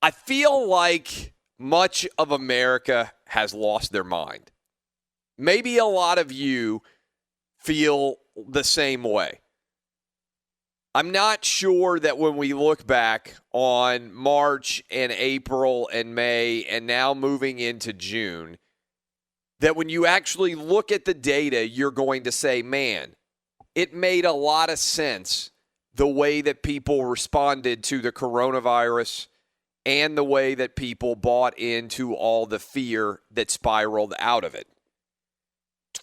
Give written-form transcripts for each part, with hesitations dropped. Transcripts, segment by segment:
I feel like much of America has lost their mind. Maybe a lot of you feel the same way. I'm not sure that when we look back on March and April and May and now moving into June, that when you actually look at the data, you're going to say, man, it made a lot of sense the way that people responded to the coronavirus and the way that people bought into all the fear that spiraled out of it.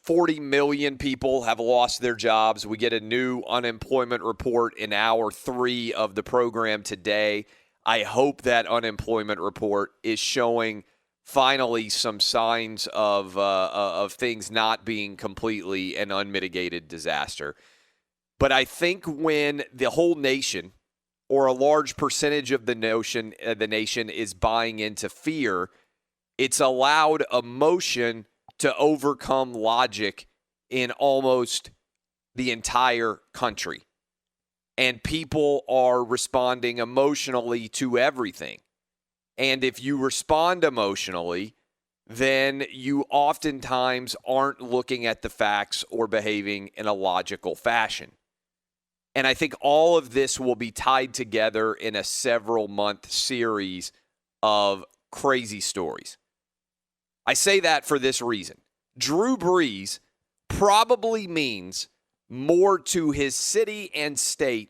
40 million people have lost their jobs. We get a new unemployment report in hour 3 of the program today. I hope that unemployment report is showing finally some signs of things not being completely an unmitigated disaster. But I think when the whole nation or a large percentage of the nation is buying into fear, it's allowed emotion to overcome logic in almost the entire country. And people are responding emotionally to everything. And if you respond emotionally, then you oftentimes aren't looking at the facts or behaving in a logical fashion. And I think all of this will be tied together in a several-month series of crazy stories. I say that for this reason. Drew Brees probably means more to his city and state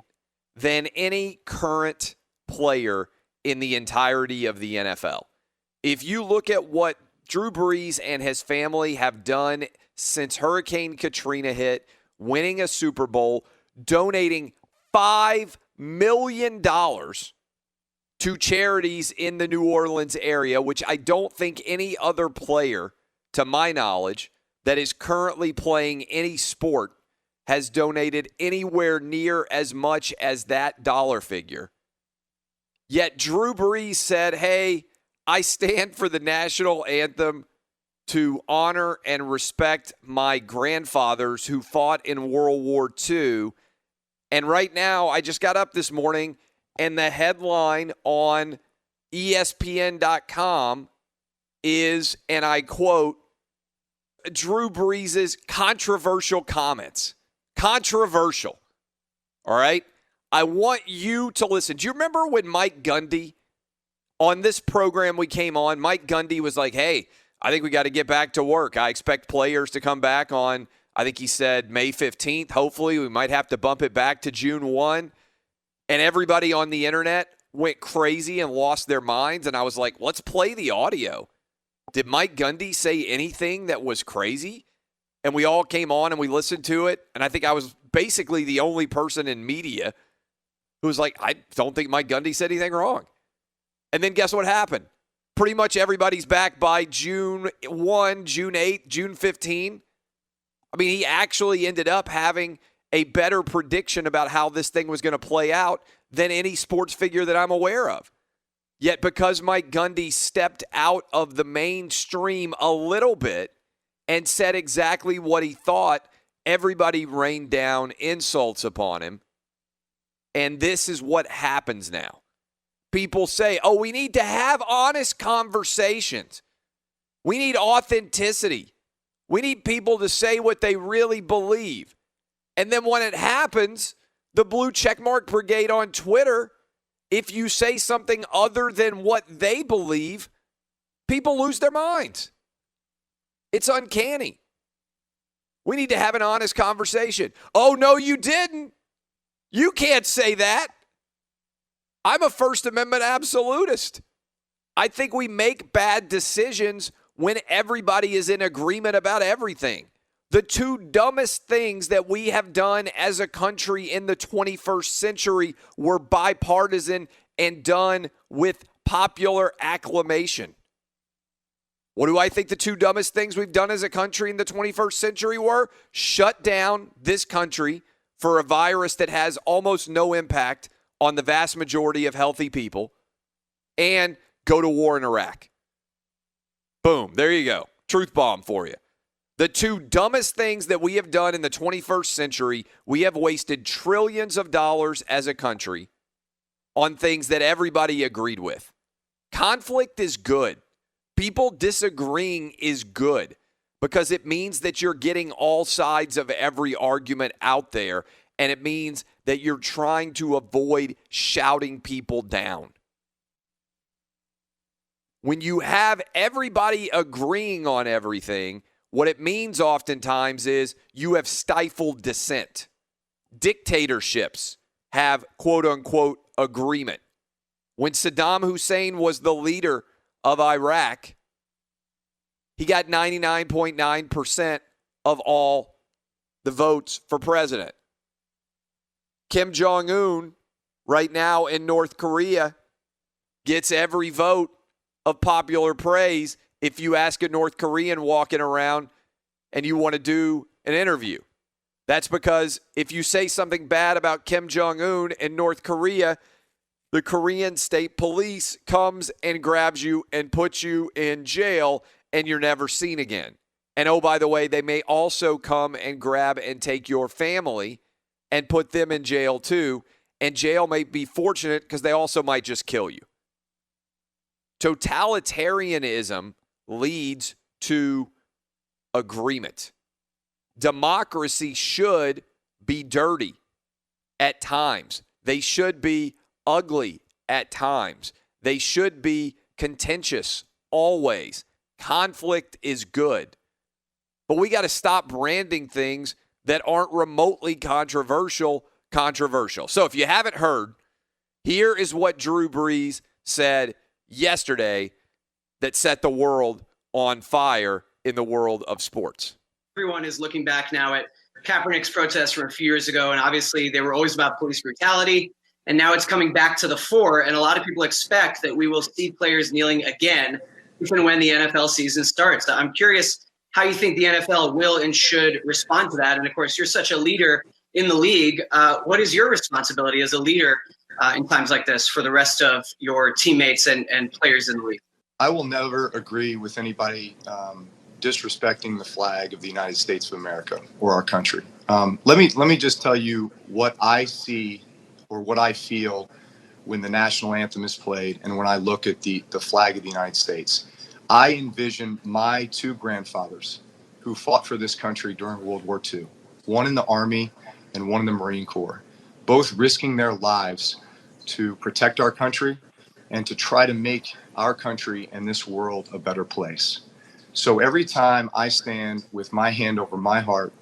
than any current player in the entirety of the NFL. If you look at what Drew Brees and his family have done since Hurricane Katrina hit, winning a Super Bowl, donating $5 million to charities in the New Orleans area, which I don't think any other player, to my knowledge, that is currently playing any sport has donated anywhere near as much as that dollar figure. Yet Drew Brees said, hey, I stand for the national anthem to honor and respect my grandfathers who fought in World War II. And right now, I just got up this morning, and the headline on ESPN.com is, and I quote, Drew Brees' controversial comments. Controversial. All right? I want you to listen. Do you remember when Mike Gundy, on this program we came on, Mike Gundy was like, hey, I think we got to get back to work. I expect players to come back on, I think he said May 15th. Hopefully, we might have to bump it back to June 1. And everybody on the internet went crazy and lost their minds. And I was like, let's play the audio. Did Mike Gundy say anything that was crazy? And we all came on and we listened to it. And I think I was basically the only person in media who was like, I don't think Mike Gundy said anything wrong. And then guess what happened? Pretty much everybody's back by June 1, June 8, June 15. I mean, he actually ended up having a better prediction about how this thing was going to play out than any sports figure that I'm aware of. Yet because Mike Gundy stepped out of the mainstream a little bit and said exactly what he thought, everybody rained down insults upon him. And this is what happens now. People say, oh, we need to have honest conversations. We need authenticity. We need people to say what they really believe. And then when it happens, the blue checkmark brigade on Twitter, if you say something other than what they believe, people lose their minds. It's uncanny. We need to have an honest conversation. Oh, no, you didn't. You can't say that. I'm a First Amendment absolutist. I think we make bad decisions when everybody is in agreement about everything. The two dumbest things that we have done as a country in the 21st century were bipartisan and done with popular acclamation. What do I think the two dumbest things we've done as a country in the 21st century were? Shut down this country for a virus that has almost no impact on the vast majority of healthy people, and go to war in Iraq. Boom, there you go. Truth bomb for you. The two dumbest things that we have done in the 21st century, we have wasted trillions of dollars as a country on things that everybody agreed with. Conflict is good. People disagreeing is good because it means that you're getting all sides of every argument out there, and it means that you're trying to avoid shouting people down. When you have everybody agreeing on everything, what it means oftentimes is you have stifled dissent. Dictatorships have quote-unquote agreement. When Saddam Hussein was the leader of Iraq, he got 99.9% of all the votes for president. Kim Jong-un, right now in North Korea, gets every vote of popular praise if you ask a North Korean walking around and you want to do an interview. That's because if you say something bad about Kim Jong-un in North Korea, the Korean state police comes and grabs you and puts you in jail, and you're never seen again. And oh, by the way, they may also come and grab and take your family and put them in jail too. And jail may be fortunate because they also might just kill you. Totalitarianism leads to agreement. Democracy should be dirty at times. They should be ugly at times. They should be contentious always. Conflict is good. But we got to stop branding things that aren't remotely controversial. So if you haven't heard, here is what Drew Brees said yesterday that set the world on fire in the world of sports. Everyone is looking back now at Kaepernick's protests from a few years ago, and obviously they were always about police brutality, and now it's coming back to the fore, and a lot of people expect that we will see players kneeling again if and when the NFL season starts. I'm curious how you think the NFL will and should respond to that, and of course, you're such a leader in the league. What is your responsibility as a leader in times like this for the rest of your teammates and players in the league? I will never agree with anybody disrespecting the flag of the United States of America or our country. Let me just tell you what I see or what I feel when the national anthem is played and when I look at the flag of the United States. I envision my two grandfathers who fought for this country during World War II, one in the Army and one in the Marine Corps, both risking their lives to protect our country and to try to make our country and this world a better place. So every time I stand with my hand over my heart,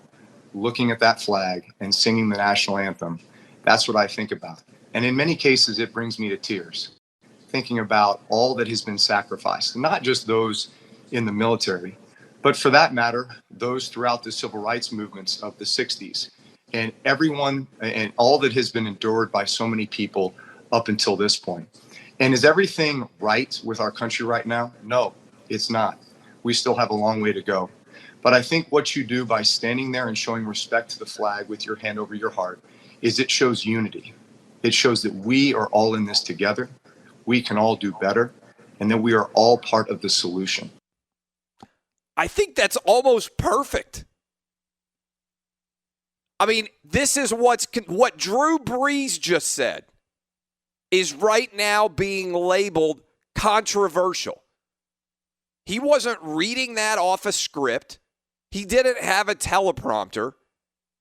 looking at that flag and singing the national anthem, that's what I think about. And in many cases, it brings me to tears, thinking about all that has been sacrificed, not just those in the military, but for that matter, those throughout the civil rights movements of the 60s, and everyone and all that has been endured by so many people up until this point. And is everything right with our country right now? No, it's not. We still have a long way to go. But I think what you do by standing there and showing respect to the flag with your hand over your heart is it shows unity. It shows that we are all in this together. We can all do better, and that we are all part of the solution. I think that's almost perfect. I mean, this is what Drew Brees just said is right now being labeled controversial. He wasn't reading that off a script. He didn't have a teleprompter.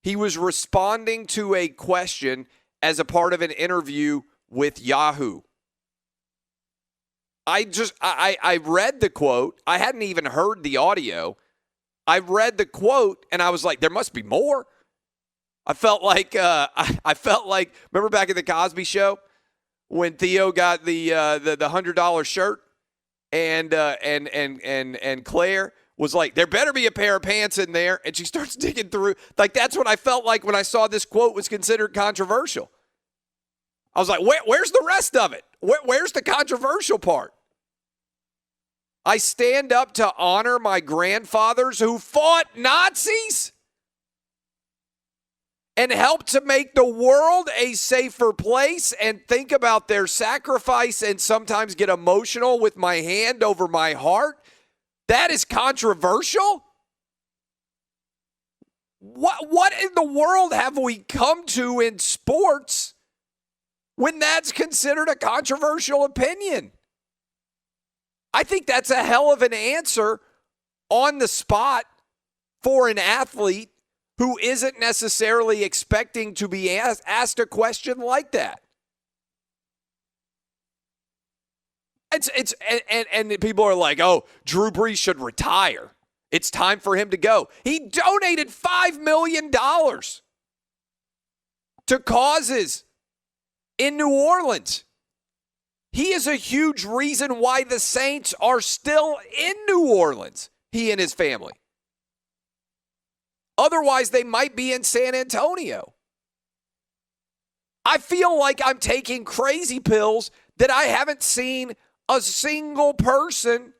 He was responding to a question as a part of an interview with Yahoo. I read the quote. I hadn't even heard the audio. I read the quote and I was like, there must be more. I felt like remember back at the Cosby Show when Theo got the $100 shirt and Claire was like, there better be a pair of pants in there, and she starts digging through. Like, that's what I felt like when I saw this quote was considered controversial. I was like, where's the rest of it? Where's the controversial part? I stand up to honor my grandfathers who fought Nazis and helped to make the world a safer place, and think about their sacrifice and sometimes get emotional with my hand over my heart. That is controversial? What in the world have we come to in sports when that's considered a controversial opinion? I think that's a hell of an answer on the spot for an athlete who isn't necessarily expecting to be asked a question like that. And people are like, oh, Drew Brees should retire. It's time for him to go. He donated $5 million to causes in New Orleans. He is a huge reason why the Saints are still in New Orleans, he and his family. Otherwise, they might be in San Antonio. I feel like I'm taking crazy pills that I haven't seen a single person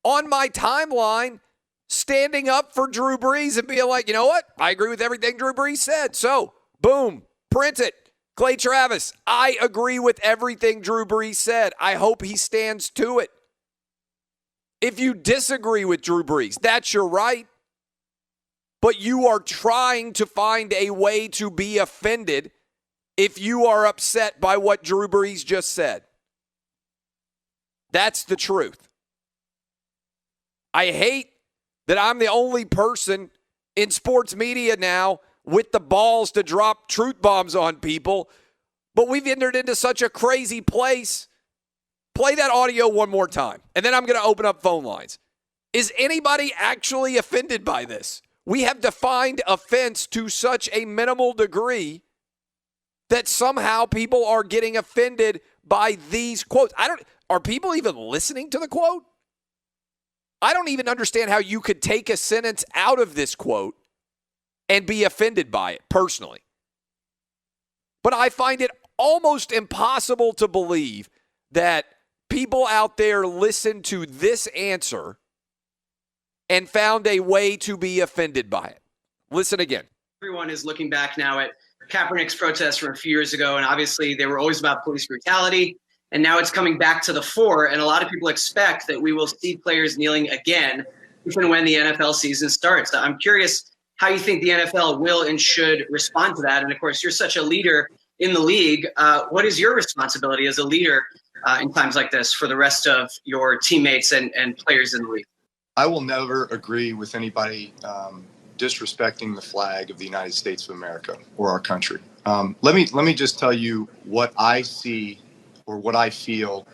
on my timeline standing up for Drew Brees and being like, you know what? I agree with everything Drew Brees said. So, boom, print it. Clay Travis, I agree with everything Drew Brees said. I hope he stands to it. If you disagree with Drew Brees, that's your right. But you are trying to find a way to be offended if you are upset by what Drew Brees just said. That's the truth. I hate that I'm the only person in sports media now with the balls to drop truth bombs on people, but we've entered into such a crazy place. Play that audio one more time, and then I'm going to open up phone lines. Is anybody actually offended by this? We have defined offense to such a minimal degree that somehow people are getting offended by these quotes. Are people even listening to the quote? I don't even understand how you could take a sentence out of this quote and be offended by it personally. But I find it almost impossible to believe that people out there listened to this answer and found a way to be offended by it. Listen again. Everyone is looking back now at Kaepernick's protests from a few years ago, and obviously they were always about police brutality, and now it's coming back to the fore, and a lot of people expect that we will see players kneeling again if and when the NFL season starts. I'm curious how you think the NFL will and should respond to that, and of course, you're such a leader in the league. What is your responsibility as a leader in times like this for the rest of your teammates and players in the league? I will never agree with anybody disrespecting the flag of the United States of America or our country. Let me just tell you what I see or what I feel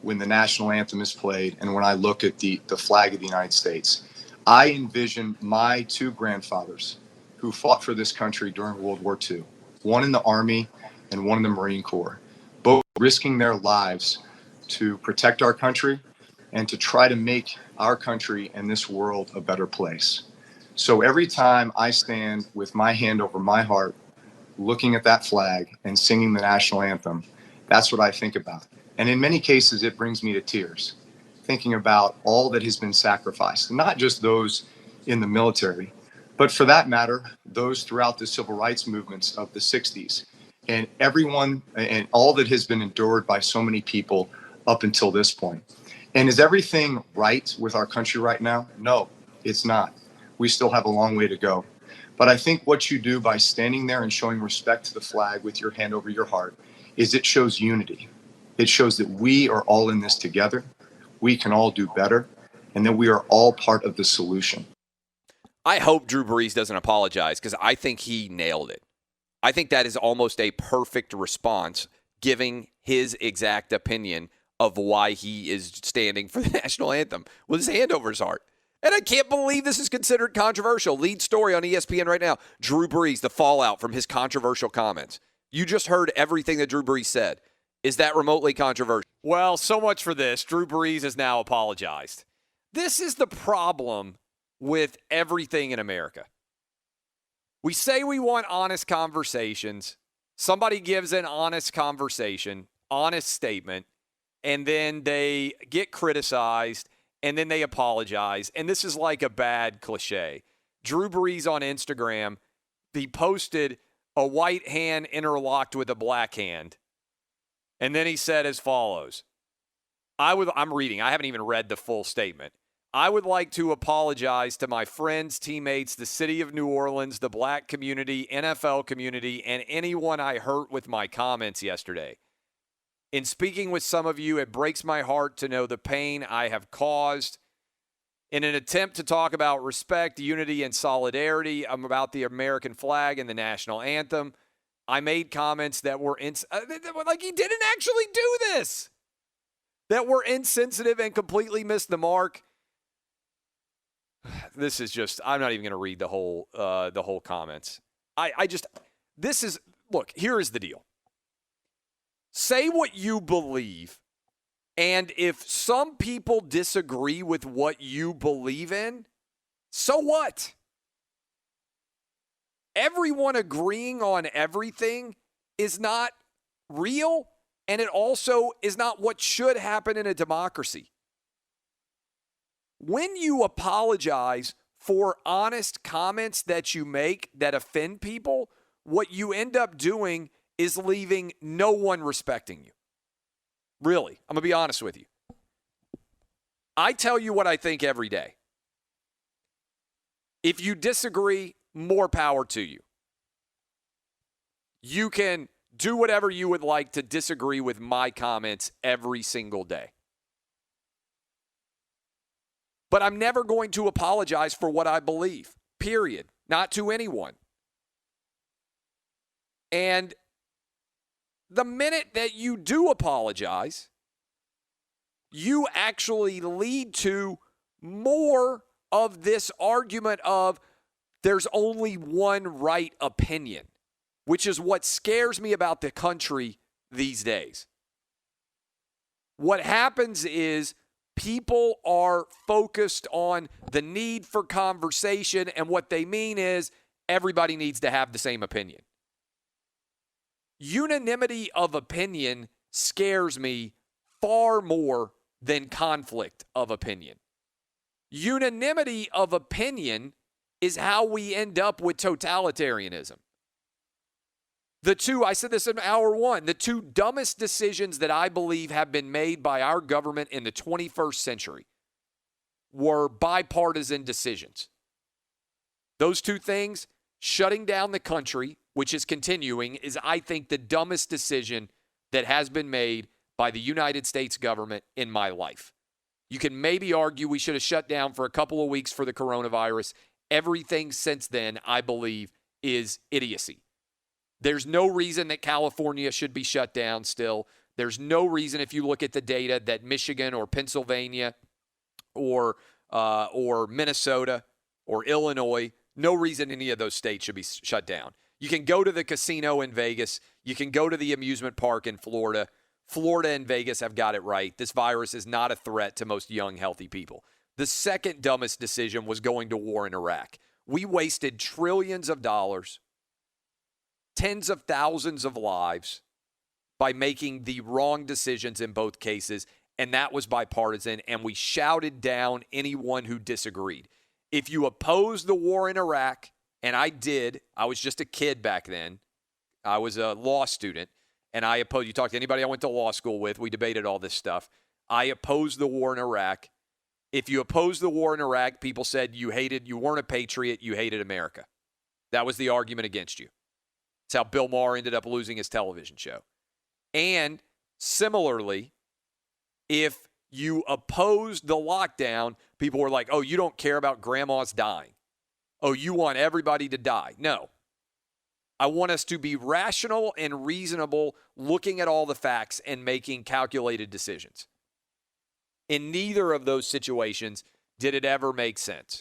when the national anthem is played and when I look at the flag of the United States. I envision my two grandfathers who fought for this country during World War II, one in the Army and one in the Marine Corps, both risking their lives to protect our country and to try to make our country and this world a better place. So every time I stand with my hand over my heart, looking at that flag and singing the national anthem, that's what I think about. And in many cases, it brings me to tears, thinking about all that has been sacrificed, not just those in the military, but for that matter, those throughout the civil rights movements of the 60s, and everyone and all that has been endured by so many people up until this point. And is everything right with our country right now? No, it's not. We still have a long way to go. But I think what you do by standing there and showing respect to the flag with your hand over your heart is it shows unity. It shows that we are all in this together. We can all do better, and that we are all part of the solution. I hope Drew Brees doesn't apologize because I think he nailed it. I think that is almost a perfect response, giving his exact opinion of why he is standing for the national anthem with his hand over his heart. And I can't believe this is considered controversial. Lead story on ESPN right now. Drew Brees, the fallout from his controversial comments. You just heard everything that Drew Brees said. Is that remotely controversial? Well, so much for this. Drew Brees has now apologized. This is the problem with everything in America. We say we want honest conversations. Somebody gives an honest conversation, honest statement, and then they get criticized, and then they apologize. And this is like a bad cliche. Drew Brees on Instagram, he posted a white hand interlocked with a black hand. And then he said as follows. I'm reading. I haven't even read the full statement. I would like to apologize to my friends, teammates, the city of New Orleans, the black community, NFL community, and anyone I hurt with my comments yesterday. In speaking with some of you, it breaks my heart to know the pain I have caused. In an attempt to talk about respect, unity, and solidarity about the American flag and the national anthem, I made comments that were like he didn't actually do this, that were insensitive and completely missed the mark. This is just, I'm not even going to read the whole comments. Look, here is the deal. Say what you believe, and if some people disagree with what you believe in, so what? Everyone agreeing on everything is not real, and it also is not what should happen in a democracy. When you apologize for honest comments that you make that offend people, what you end up doing is leaving no one respecting you. Really, I'm going to be honest with you. I tell you what I think every day. If you disagree, more power to you. You can do whatever you would like to disagree with my comments every single day. But I'm never going to apologize for what I believe, period. Not to anyone. And the minute that you do apologize, you actually lead to more of this argument of there's only one right opinion, which is what scares me about the country these days. What happens is people are focused on the need for conversation, and what they mean is everybody needs to have the same opinion. Unanimity of opinion scares me far more than conflict of opinion. Unanimity of opinion is how we end up with totalitarianism. I said this in hour one, the two dumbest decisions that I believe have been made by our government in the 21st century were bipartisan decisions. Those two things, shutting down the country, which is continuing, is, I think, the dumbest decision that has been made by the United States government in my life. You can maybe argue we should have shut down for a couple of weeks for the coronavirus. Everything since then, I believe, is idiocy. There's no reason that California should be shut down still. There's no reason, if you look at the data, that Michigan or Pennsylvania or Minnesota or Illinois, no reason any of those states should be shut down. You can go to the casino in Vegas. You can go to the amusement park in Florida. Florida and Vegas have got it right. This virus is not a threat to most young, healthy people. The second dumbest decision was going to war in Iraq. We wasted trillions of dollars, tens of thousands of lives by making the wrong decisions in both cases, and that was bipartisan, and we shouted down anyone who disagreed. If you oppose the war in Iraq, and I did, I was just a kid back then. I was a law student, and I opposed. You talk to anybody I went to law school with, we debated all this stuff. I opposed the war in Iraq. If you opposed the war in Iraq, people said you weren't a patriot, you hated America. That was the argument against you. It's how Bill Maher ended up losing his television show. And similarly, if you opposed the lockdown, people were like, oh, you don't care about grandmas dying. Oh, you want everybody to die. No. I want us to be rational and reasonable, looking at all the facts and making calculated decisions. In neither of those situations did it ever make sense.